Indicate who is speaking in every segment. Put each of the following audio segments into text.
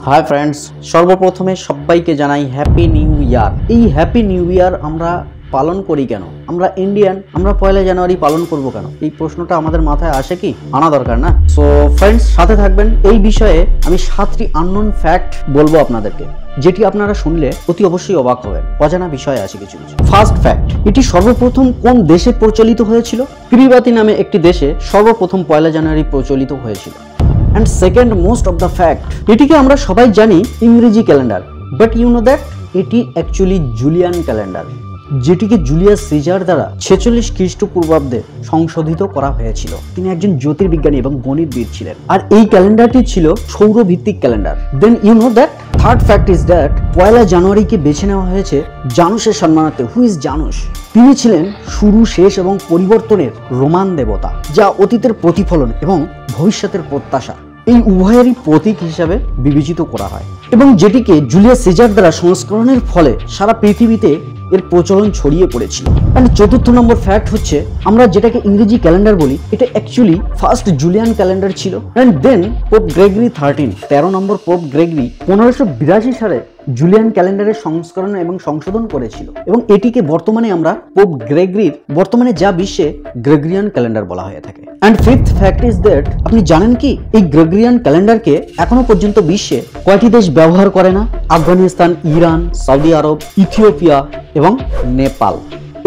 Speaker 1: Hi friends सर्वप्रथमे सबाइके Janai happy new year. এই happy new year আমরা পালন করি কেন? আমরা ইন্ডিয়ান, আমরা পয়লা জানুয়ারি পালন করব কেন? এই প্রশ্নটা আমাদের মাথায় আসে কি? আনা দরকার না? সো ফ্রেন্ডস সাথে থাকবেন। এই বিষয়ে আমি 7টি আননোন ফ্যাক্ট বলবো আপনাদেরকে, যেটি আপনারা শুনলে অতি অবশ্যই অবাক হবেন। অজানা বিষয় আছে কিছু কিছু। ফার্স্ট ফ্যাক্ট, এটি সর্বপ্রথম কোন দেশে প্রচলিত হয়েছিল? কিরিবাতি নামে একটি দেশে সর্বপ্রথম পয়লা জানুয়ারি প্রচলিত হয়েছিল। And second most of the fact, এটিকে আমরা সবাই জানি ইংরেজি calendar, but you know that এটি অ্যাকচুয়ালি জুলিয়ান ক্যালেন্ডার, যেটিকে জুলিয়াস সিজার দ্বারা 46 খ্রিস্টপূর্বাব্দে সংশোধিত করা হয়েছিল। তিনি একজন জ্যোতির্বিজ্ঞানী এবং গণিতবিদ ছিলেন, আর এই ক্যালেন্ডারটি ছিল সৌরভিত্তিক calendar. Then you know that third fact is that পয়লা জানুয়ারিকে বেছে নেওয়া হয়েছে জানুসের সম্মানার্থে। Who is Janus? তিনি ছিলেন শুরু, শেষ এবং পরিবর্তনের রোমান দেবতা, যা অতীতের প্রতিফলন এবং ভবিষ্যতের প্রত্যাশা এই উভয়েরই প্রতীক হিসাবে বিবেচিত করা হয়, এবং যেটিকে জুলিয়াস সিজার দ্বারা সংস্করণের ফলে সারা পৃথিবীতে এর প্রচলন ছড়িয়ে পড়েছিল। এন্ড চতুর্থ নম্বর ফ্যাক্ট হচ্ছে, আমরা যেটাকে ইংরেজি ক্যালেন্ডার বলি, এটা অ্যাকচুয়ালি ফার্স্ট জুলিয়ান ক্যালেন্ডার ছিল। And then Pope Gregory 13 number Pope Gregory 1582 সালে জুলিয়ান ক্যালেন্ডারের সংস্করণ এবং সংশোধন করেছিল, এবং এটিকে বর্তমানে আমরা পোপ গ্রেগরির বর্তমানে যা বিশ্বে গ্রেগরিয়ান ক্যালেন্ডার বলা হয়ে থাকে। And fifth fact is that, আপনি জানেন কি এই গ্রেগরিয়ান ক্যালেন্ডারকে এখনো পর্যন্ত বিশ্বে কয়টি দেশ ব্যবহার করে না? আফগানিস্তান, ইরান, সৌদি আরব, ইথিওপিয়া এবং নেপাল।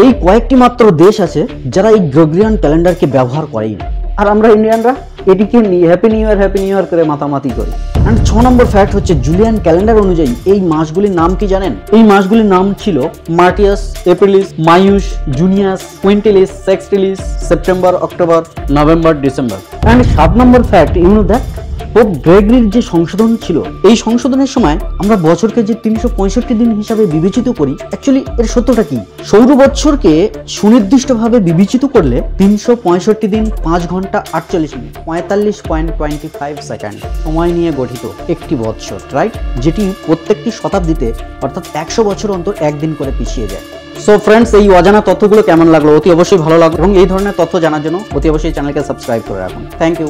Speaker 1: এই কয়েকটি মাত্র দেশ আছে যারা এই গ্রেগরিয়ান ক্যালেন্ডারকে ব্যবহার করেই না, আর আমরা ইন্ডিয়ানরা এটিকে হ্যাপি নিউ ইয়ার করে মাতামাতি করি। এন্ড 6 নম্বর ফ্যাক্ট হচ্ছে, জুলিয়ান ক্যালেন্ডার অনুযায়ী এই মাসগুলির নাম কি জানেন? এই মাসগুলির নাম ছিল Martius, Aprilis, Maius, Junius, Quintilis, Sextilis, September, October, November, December. And 7 নম্বর fact, you know that Pope গ্রেগরির যে সংশোধন ছিল, এই সংশোধনের সময় আমরা বছরকে যে 365 দিন হিসাবে বিবেচিত করি, অ্যাকচুয়ালি এর সত্যটা কি? সৌর বৎসরকে সুনির্দিষ্টভাবে বিবেচিত করলে 365 দিন 5 ঘন্টা 48 মিনিট 45.25 সেকেন্ড সময় নিয়ে গঠিত একটি বৎসর, রাইট? যেটি প্রত্যেকটি শতাব্দীতে অর্থাৎ 100 বছর অন্তর একদিন করে পিছিয়ে যায়। সো ফ্রেন্ডস, এই অজানা তথ্যগুলো কেমন লাগলো? অতি অবশ্যই ভালো লাগলো, এবং এই ধরনের তথ্য জানার জন্য অতি অবশ্যই চ্যানেলকে সাবস্ক্রাইব করে রাখুন। Thank you.